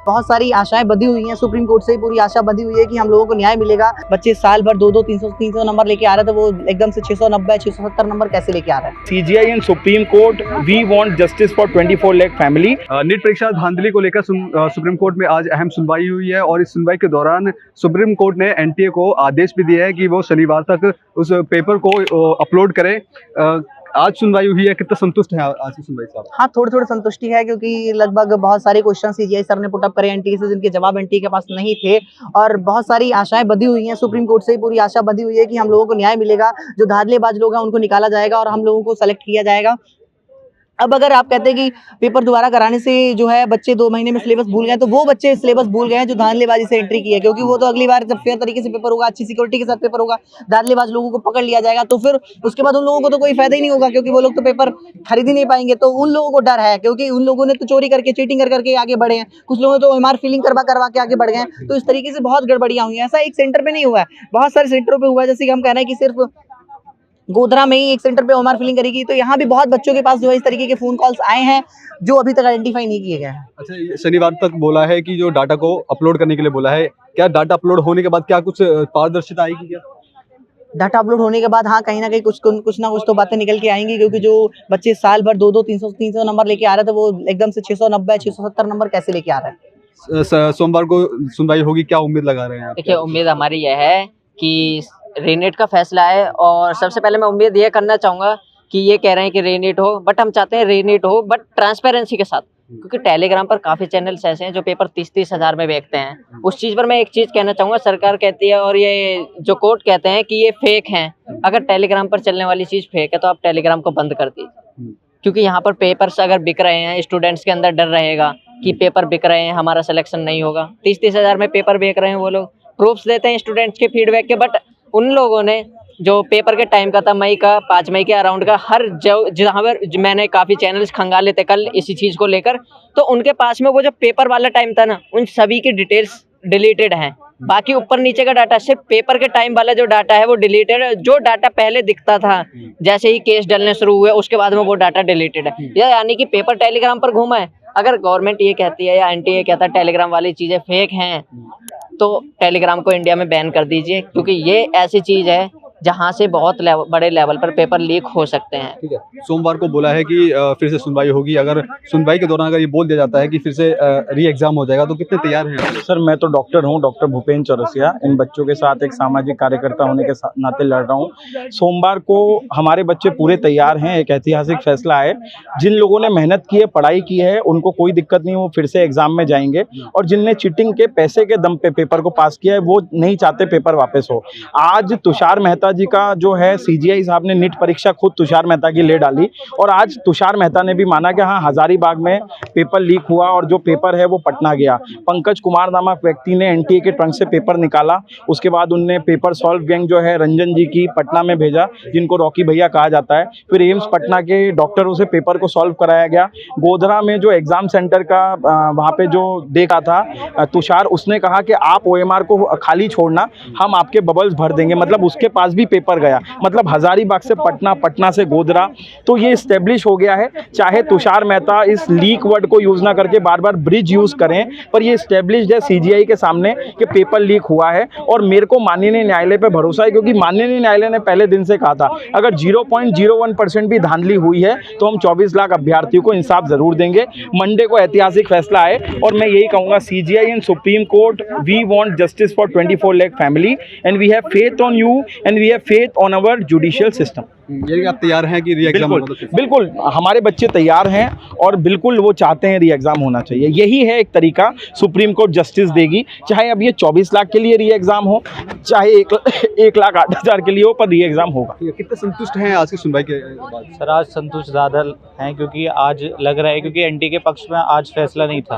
बहुत सारी आशाएं बंधी हुई हैं, सुप्रीम कोर्ट से पूरी आशा बंधी हुई है कि हम लोगों को न्याय मिलेगा। बच्चे साल भर 2-2 300 नंबर लेके आ रहे थे, वो एकदम से 690 670 नंबर कैसे लेके आ रहे हैं। CGI and supreme court, we want justice for 24 lakh family. NEET परीक्षा धांधली को लेकर सुप्रीम कोर्ट में आज अहम सुनवाई हुई है और इस सुनवाई के दौरान सुप्रीम कोर्ट ने NTA को आदेश भी दिया है कि वो शनिवार तक उस पेपर को अपलोड करे। आज सुनवाई हुई है, कितना संतुष्ट है आज की सुनवाई से? हाँ, थोड़ी संतुष्टि है, क्योंकि लगभग बहुत सारे क्वेश्चन CGI सर ने पुटअप करे NTA से, जिनके जवाब NTA के पास नहीं थे, और बहुत सारी आशाएं बंधी हुई हैं। सुप्रीम कोर्ट से पूरी आशा बंधी हुई है कि हम लोगों को न्याय मिलेगा, जो धांधलेबाज लोग हैं उनको निकाला जाएगा और हम लोगों को सेलेक्ट किया जाएगा। अब अगर आप कहते हैं कि पेपर दोबारा कराने से जो है बच्चे 2 महीने में सिलेबस भूल गए, तो वो बच्चे सिलेबस भूल गए हैं जो धांधलेबाजी से एंट्री की है, क्योंकि वो तो अगली बार जब फेयर तरीके से पेपर होगा, अच्छी सिक्योरिटी के साथ पेपर होगा, धांधलेबाज लोगों को पकड़ लिया जाएगा, तो फिर उसके बाद उन लोगों को तो कोई फायदा ही नहीं होगा, क्योंकि वो लोग तो पेपर खरीद ही नहीं पाएंगे। तो उन लोगों को डर है, क्योंकि उन लोगों ने तो चोरी करके, चीटिंग कर करके आगे बढ़े हैं, कुछ लोगों ने तो OMR फिलिंग करवा के आगे बढ़ गए हैं। तो इस तरीके से बहुत गड़बड़ियां हुई हैं। ऐसा एक सेंटर पे नहीं हुआ है, बहुत सारे सेंटरों पे हुआ है। जैसे कि हम कह रहे हैं कि सिर्फ गोधरा में ही एक सेंटर पे OMR फिलिंग करेगी, तो यहाँ भी बहुत बच्चों के पास जो है इस तरीके के फोन कॉल्स आए हैं जो अभी तक आइडेंटिफाई नहीं किए गए हैं। अच्छा, शनिवार तक बोला है कि जो डाटा को अपलोड करने के लिए बोला है, क्या डाटा अपलोड होने के बाद क्या कुछ पारदर्शिता आएगी क्या? डाटा अपलोड होने के बाद हाँ, कहीं ना कहीं कुछ ना कुछ तो बातें निकल के आएंगी, क्योंकि जो बच्चे साल भर 2-2 300 नंबर लेके आ रहे थे, वो एकदम से 690 670 नंबर कैसे लेके आ रहे हैं। सोमवार को सुनवाई होगी, क्या उम्मीद लगा रहे हैं आप? देखिए, उम्मीद हमारी यह है कि रीनेट का फैसला है, और सबसे पहले मैं उम्मीद ये करना चाहूँगा कि ये कह रहे हैं कि रीनेट हो, बट हम चाहते हैं रीनेट हो बट ट्रांसपेरेंसी के साथ, क्योंकि टेलीग्राम पर काफ़ी चैनल्स ऐसे हैं जो पेपर 30-30 हज़ार में बेचते हैं। उस चीज़ पर मैं एक चीज़ कहना चाहूँगा, सरकार कहती है और ये जो कोर्ट कहते हैं कि ये फेक हैं। अगर टेलीग्राम पर चलने वाली चीज़ फेक है तो आप टेलीग्राम को बंद कर दीजिए, क्योंकि यहाँ पर पेपर्स अगर बिक रहे हैं, स्टूडेंट्स के अंदर डर रहेगा कि पेपर बिक रहे हैं, हमारा सिलेक्शन नहीं होगा। 30-30 हज़ार में पेपर बेच रहे हैं, वो लोग प्रूफ्स देते हैं स्टूडेंट्स के फीडबैक के, बट उन लोगों ने जो पेपर के टाइम का था, 5 मई के अराउंड का, हर जहाँ पर मैंने काफ़ी चैनल्स खंगाले थे कल इसी चीज़ को लेकर, तो उनके पास में वो जो पेपर वाला टाइम था ना, उन सभी की डिटेल्स डिलीटेड हैं। बाकी ऊपर नीचे का डाटा, सिर्फ पेपर के टाइम वाला जो डाटा है वो डिलीटेड है। जो डाटा पहले दिखता था, जैसे ही केस डलने शुरू हुए उसके बाद में वो डाटा डिलीटेड है। यानी कि पेपर टेलीग्राम पर घूमा है। अगर गवर्नमेंट ये कहती है या NTA कहता है टेलीग्राम वाली चीज़ें फेक हैं, तो टेलीग्राम को इंडिया में बैन कर दीजिए, क्योंकि ये ऐसी चीज़ है जहाँ से बहुत बड़े लेवल पर पेपर लीक हो सकते हैं। ठीक है, सोमवार को बोला है कि फिर से सुनवाई होगी। अगर सुनवाई के दौरान अगर ये बोल दिया जाता है कि फिर से री एग्जाम हो जाएगा, तो कितने तैयार हैं आप? सर, मैं तो डॉक्टर हूँ, डॉक्टर भूपेंद्र चौरसिया। इन बच्चों के साथ एक सामाजिक कार्यकर्ता होने के नाते लड़ रहा हूँ। सोमवार को हमारे बच्चे पूरे तैयार हैं। एक ऐतिहासिक फैसला है। जिन लोगों ने मेहनत की है, पढ़ाई की है, उनको कोई दिक्कत नहीं, वो फिर से एग्जाम में जाएंगे। और जिनने चीटिंग के पैसे के दम पे पेपर को पास किया है, वो नहीं चाहते पेपर वापस हो। आज तुषार मेहता जी का जो है, CGI साहब ने नीट परीक्षा खुद तुषार मेहता की ले डाली, और आज तुषार मेहता ने भी माना कि हाँ, हजारीबाग में पेपर लीक हुआ और जो पेपर है वो पटना गया। पंकज कुमार नामक व्यक्ति ने NTA के ट्रंक से पेपर निकाला। उसके बाद उनने पेपर सॉल्व गैंग जो है रंजन जी की पटना में भेजा, जिनको रॉकी भैया कहा जाता है। फिर एम्स पटना के डॉक्टरों से पेपर को सॉल्व कराया गया। गोधरा में जो एग्जाम सेंटर का वहाँ पे जो देखा था तुषार, उसने कहा कि आप OMR को खाली छोड़ना, हम आपके बबल्स भर देंगे। मतलब उसके पास भी पेपर गया। मतलब हजारीबाग से पटना, पटना से गोधरा। तो ये इस्टेब्लिश हो गया है। चाहे तुषार मेहता इस लीक वर्ड को यूज ना करके बार बार ब्रिज यूज करें, पर ये इस्टेब्लिश्ड है CGI के सामने कि पेपर लीक हुआ है। और मेरे को माननीय न्यायालय पे भरोसा है, क्योंकि माननीय न्यायालय ने पहले दिन से कहा था अगर 0.01% भी धांधली हुई है तो हम 24 लाख अभ्यर्थियों को इंसाफ जरूर देंगे। मंडे को ऐतिहासिक फैसला है, और मैं यही कहूँगा, CGI and supreme court, we want justice for 24 lakh family and we have faith on you and we have faith on our judicial system. ये आप तैयार हैं कि री एग्जाम? बिल्कुल, हमारे बच्चे तैयार हैं और बिल्कुल वो चाहते हैं री एग्जाम होना चाहिए। यही है एक तरीका, सुप्रीम कोर्ट जस्टिस देगी। चाहे अब ये 24 लाख के लिए री एग्जाम हो, चाहे 1,08,000 के लिए हो, पर री एग्जाम होगा। कितने संतुष्ट हैं आज की सुनवाई के बाद? सर, आज संतुष्ट ज़्यादा हैं, क्योंकि आज लग रहा है, क्योंकि NTA के पक्ष में आज फैसला नहीं था,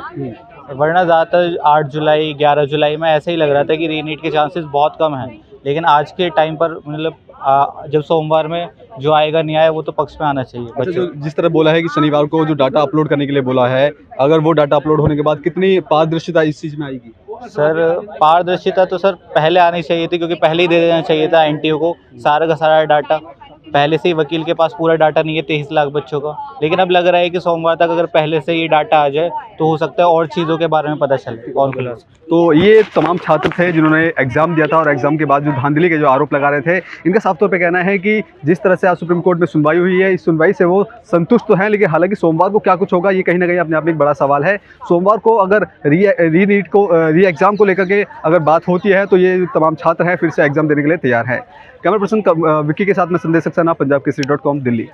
वरना ज़्यादातर 8 जुलाई 11 जुलाई में ऐसे ही लग रहा था कि रीनीट के चांसेस बहुत कम हैं। लेकिन आज के टाइम पर मतलब जब सोमवार में जो आएगा न्याय, वो तो पक्ष में आना चाहिए। अच्छा, जो जिस तरह बोला है कि शनिवार को जो डाटा अपलोड करने के लिए बोला है, अगर वो डाटा अपलोड होने के बाद कितनी पारदर्शिता इस चीज़ में आएगी? सर, पारदर्शिता तो सर पहले आनी चाहिए थी, क्योंकि पहले ही दे देना चाहिए था NTA को सारा का सारा डाटा। पहले से ही वकील के पास पूरा डाटा नहीं है 23 लाख बच्चों का, लेकिन अब लग रहा है कि सोमवार तक अगर पहले से ये डाटा आ जाए तो हो सकता है और चीज़ों के बारे में पता चले और क्लास। तो ये तमाम छात्र थे जिन्होंने एग्जाम दिया था और एग्जाम के बाद जो धांधली के जो आरोप लगा रहे थे, इनका साफ तौर पे कहना है कि जिस तरह से आज सुप्रीम कोर्ट में सुनवाई हुई है, इस सुनवाई से वो संतुष्ट तो हैं, लेकिन हालांकि सोमवार को क्या कुछ होगा ये कहीं ना कहीं अपने आप में एक बड़ा सवाल है। सोमवार को अगर री एग्जाम को लेकर के अगर बात होती है तो ये तमाम छात्र हैं फिर से एग्जाम देने के लिए तैयार है। कैमरा पर्सन विक्की के साथ में संदेश सक्सेना, पंजाब केसरी.com, दिल्ली।